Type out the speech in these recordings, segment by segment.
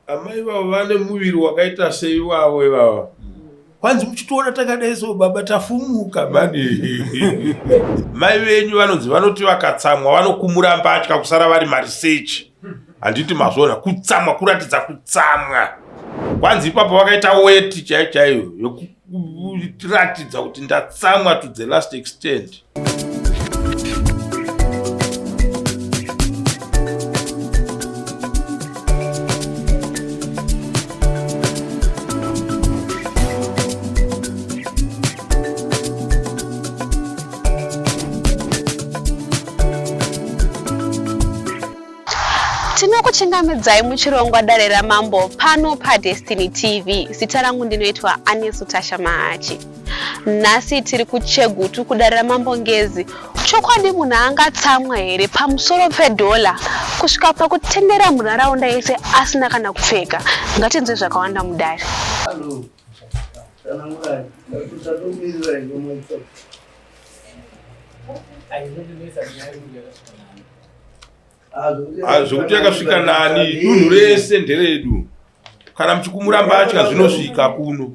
amai vavo vane muviri wakaita sei wavo ivava. Kwanzi muchitoona takadai so baba tafumuka bani. Mai venyu vanonzi vanoti vakatsamwa vanokumura mbatya kusara vari marisechi. Handiti mazona kutsamwa kuratidza kutsamwa. Kwanzi ipapo vakaita weti chaiyo yokuratidza kuti ndatsamwa to the last extent. Tinokuchingamidzai muchirongwa Dare raMambo pano paDestiny TV. Zita rangu ndinoitwa Anesu Tasha Mahachi. Nhasi tiri kuChegutu kuDare raMambo ngezi. Chokwadi munhu angatsamwa here pamusoro pedhola kusvika pakutendera munharaunda yese asina kana kupfeka. Ngatinzwe zvakawanda mudare. Zvokuti yakasvika nani dunhu rese nderedu. Kana muchikumura mbatya zvinosvika kuno.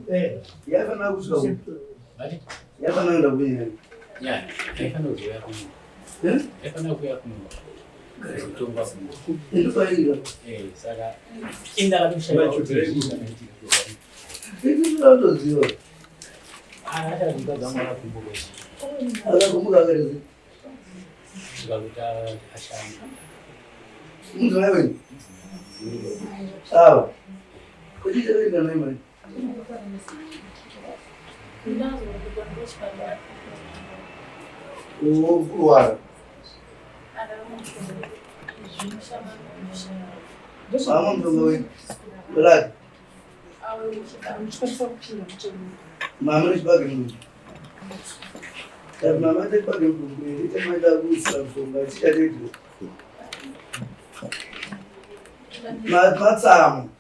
Matsamu.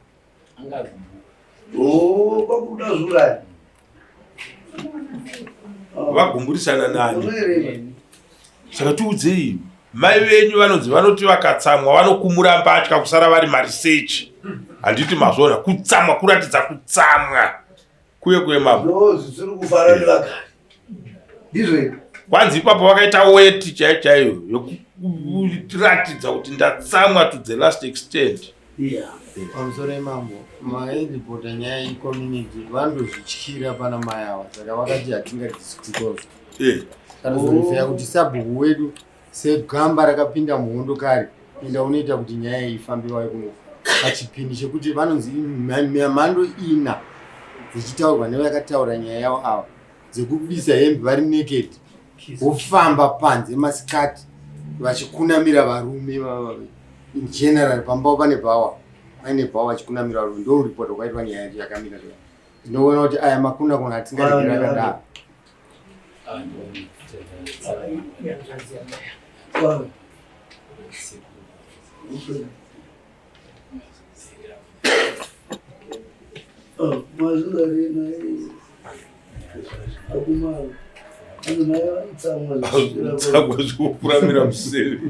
Kwakuda zvurani. Vagumburisana nani. Saka tiudzei, mai venyu vanonzi vanoti vakatsamwa vanokumura mbatya kusara vari marisechi. Handiti mazona kutsamwa kuratidza kutsamwa. Kuye mambo. Zviri kufara nevagari. Ndizvo. Kwanzi ipapo vakaita weti chaiyo yokuratidza kuti ndatsamwa to the last extent. Pamusoro mambo mairipota nyaya yecommunity vandozvityira pana mai ava saka vakati hatingadisikutozo kana zorifeya kuti sabhuku wedu segamba rakapinda muhondo kare enda unoita kuti nyaya ifambiwa kunofa pachipindi chekuti vanonzi mhando ina dzichitaurwa nevakataura nyaya yavo ava dzekubudisa hembe vari naked vofamba panze masikati vachikunamira varume in general pambao pane bhawa aine bhawa vachikunamira varume ndo ripoti kwaitwa nyaya yacho yakamira toda ndinoona kuti aya makunda kuna atingarekera kadaro Tsamwa zvikuramira museve.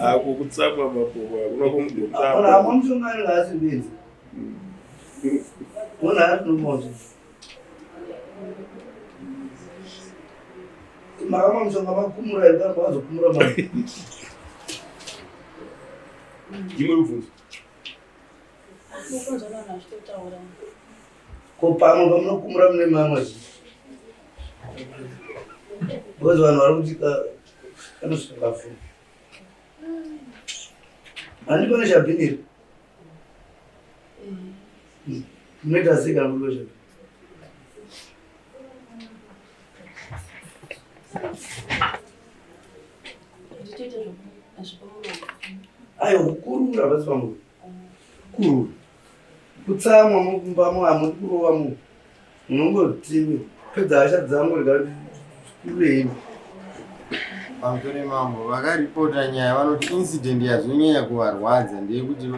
Ako kutsamwa mapopo kunakungotsamwa. Makama mshonga makumura enda kwazo kumura mama. Gimwe rufunzo. Kopamwe pamunokumura mune mamwe. Bozo vanhu vari kutika kanosvika fu. Handipone chabhinira. Munoita sei kana mulozha? Ayo kukurura basi pamwe. Kurura. Kutsamwa mukumbamo hamudi kurova munhu. Munongoti pedza hasha dzangu rikati kurei. Pamusoro mambo vakaripota nyaya vanoti incident yazonyanya kuvarwadza ndeyekuti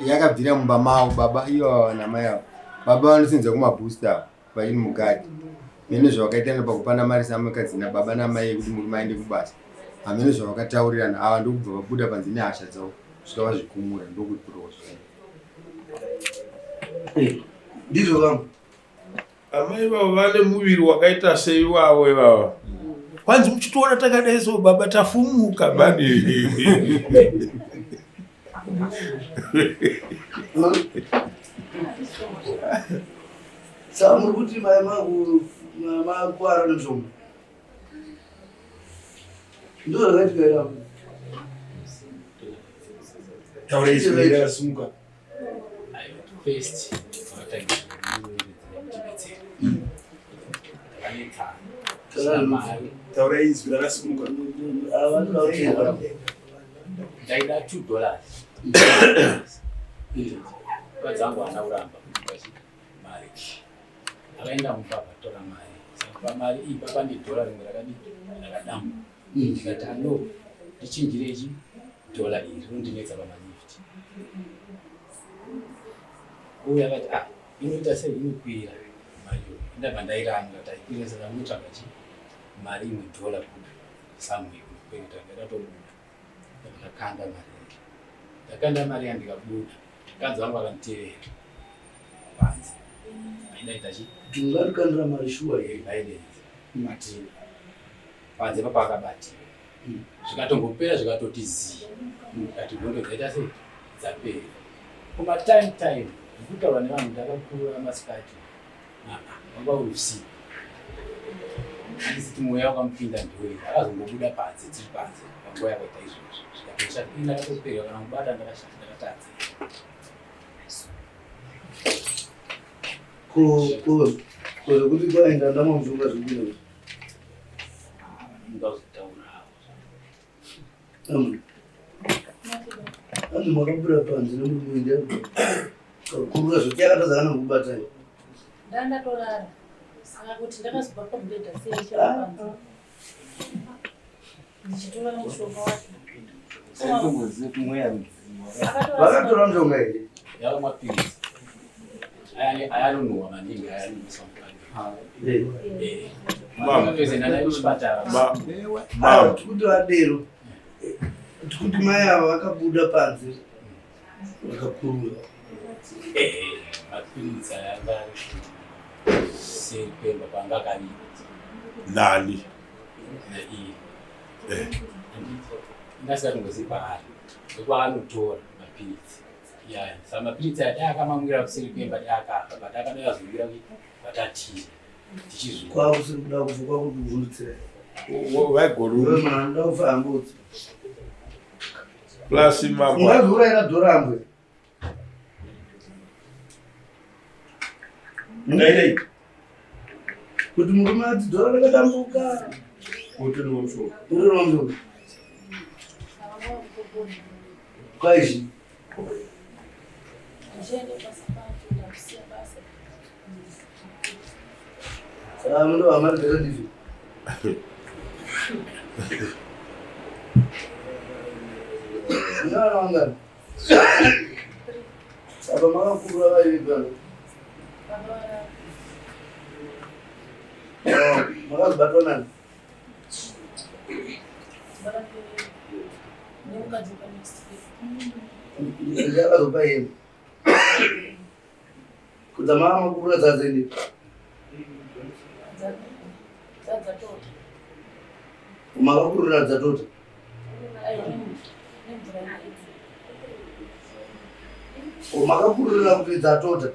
yakabvira mumba mavo baba ivo namai avo. Baba vanosinza kumabooster vaini mugadi. Mene zvavakaita nepakupanda mari samukadzi nababa namai kuti muri maende kubasa. hamene zvavakataurirana ava ndokubva vabuda panze nehasha dzavo zvikava zvikumura ndokupirwa ndizvo vangu amai vavo vane muviri wakaita sei wavo ivava kwanzi muchitoona takadai so baba tafumuka bani saka muri kuti mai mangu makwara nemushonga ndo zvakaitika ira tauraisirasimuka taura izwi rakasimuka ndaida $2 kwadzangu ana uramba mari akaenda mubaba tora mari saka mari iyi papa ndi $1 rimwe rakadamu ndikati no ndichinjirechi $1 iri rondinetsa pamalift uye akati inoita sei inokwira mariyo ndabva ndairanga taikwira saka unotsvaga chi mari imwe $1 kuti samwe kuita ndakatobuda ndakakanda mari yake ndakanda mari yandikabuda kanzi wangu akanditeerera panze aindaita chi ndingarikandira mari shuwa aidenzi matiri panze papa akabatira zvikatongopera zvikatoti zii kati gondo dzaita sei dzapera kuma time ndikutaura nevanhu ndakakura masikati wanga uri usiku andisiti mweya wakamupinda ndoiri akazongobuda panze tiri panze panguva yakaita izvozvo zvikatosha ndakatopera kana kubata ndakashata ndakatadza kuti kwaenda ndamamushonga zvekudini ndingazotaurawo anzi makabura panze nemurume kakurura zvoti yakatadzana nokubatai ndandatorara saka kuti ndakazobva pamubhedha seichaapanze ndichitora mushonga wake vakatora mushonga here yava mapirizi ayanonohwa maningi ayanomisa mukati tikuti vadero tikuti mai ava vakabuda panze vakakurura mapirizi ayanga seri kwemba panga kari nani ndasingatongozivi paari ekwaanotora mapirizi ya saka mapirizi aya dai akamamwira kuseri kwemba dai akafa but akadai azowira patatire tichizvua kwakusiri kuda kufa kwakuti uvhundutsira vaigorumana nda kufa hambudzi plus mambo ungazourayira dhorambwe ndaidai kuti murume ati dhora rakadambuka utonwa mushonga utonwa kwaizvi ndichiende pasapati ndakusiya basa saka mundo vamaridhera ndizvo ndivana vangani saka makakurura vaivegano vakavara makazobatwa nani nemukadzi panext ndakazopa yeni kuti maa makurura dzadzeni dzadzatota makakurura dzatota nemvura makakurura kuti dzatota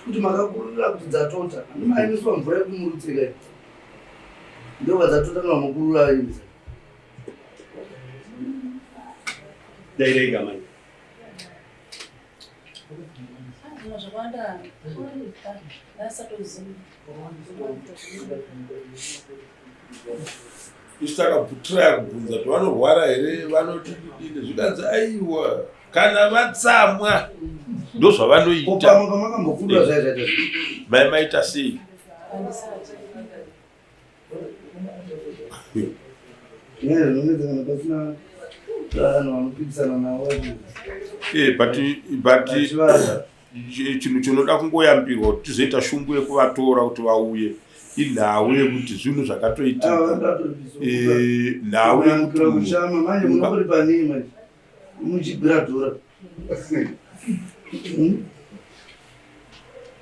kuti makakurura kuti dzatota mainiswa mvura yekumurutsika ndova dzatota namakurura aimisa ndaidai gamai zvino zvakawanda ndasatozivi isu takabhutiraya kubvunza kuti vanorwara here vanotidini zvikanzi aiwa kana vatsamwa ndo zvavanoita opamuka makambokurura zvaizaita mai maita sei zvinonedzana pasina vanhu vanopikisana navo but chinhu chinoda kungoyambirwa kuti tizoita shungu yekuvatora kuti vauye inhawu yekuti zvinhu zvakatoitika nhawu yekuti kuchama manje munokuri pani manje muchigwira dhora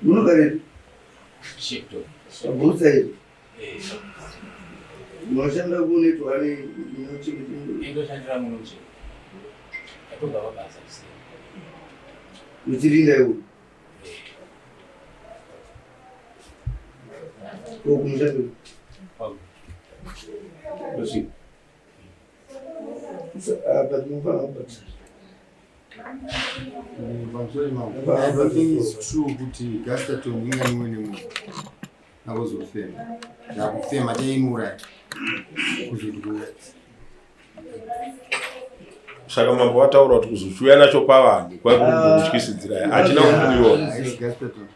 munogare Shito. bhutsa iri munoshanda kunetwani inochengeti Indoshandira munoche. Atoga mabasa kusina. muchirinda iwo kokumushando apa tinofana kubata pamusoro ipapa everything is true kuti Gastaton inga nimwe nemwe akuzofema nakufema chaimuraya kuzvidura saka mambo vataura kuti kuzoshuya nacho pavanhu kwaikutyisidzira hatina kumuiona Gastaton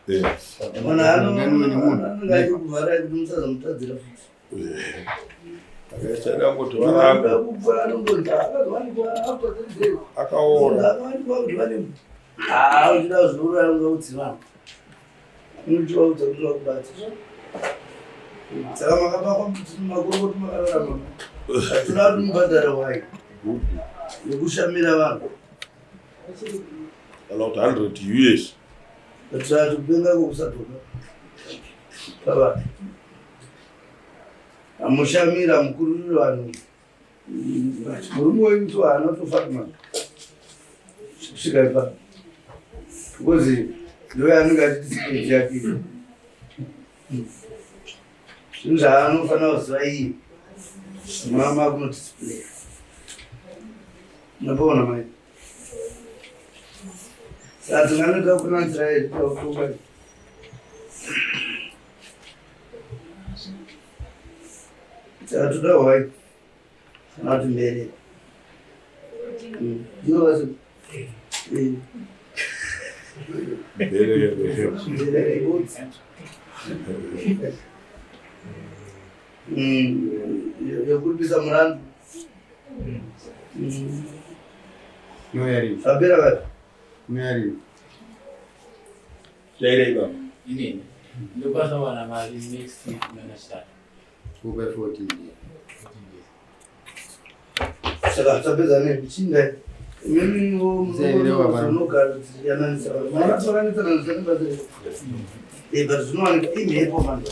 mana anongachikuvharai kuti musaza mutadzira futi akachadangoti varanga akaora uchida zvinoranga kudzimana unochivaudza kuti vakubata saka makapakwa makorokoti makararama toda kuti mubhadhara wai yekushamira vanhu kana kuti 100 US toda kuti kupenga kokusatoka pavanhu amushamira mukururi vanhu murume wenyu so haana kutofatuma kusvika ipa because ndoye anenge achiti yake zvinhu zvaanofanira kuziva iye mama kunodisplay unopaona mai saka tinganoita kunanzira yeautoba saka toda hwai kana kuti mbere inovasi yekuripisa murandu noyari apera kati noyari Jairei baba. Inini. Ndokwanisa wana mari next week nanachitatu. kupa 14 saka tapedza nemuchinda imeniunogara tichiyananisa marasoranitsananisa but zvinowanika imhepo manda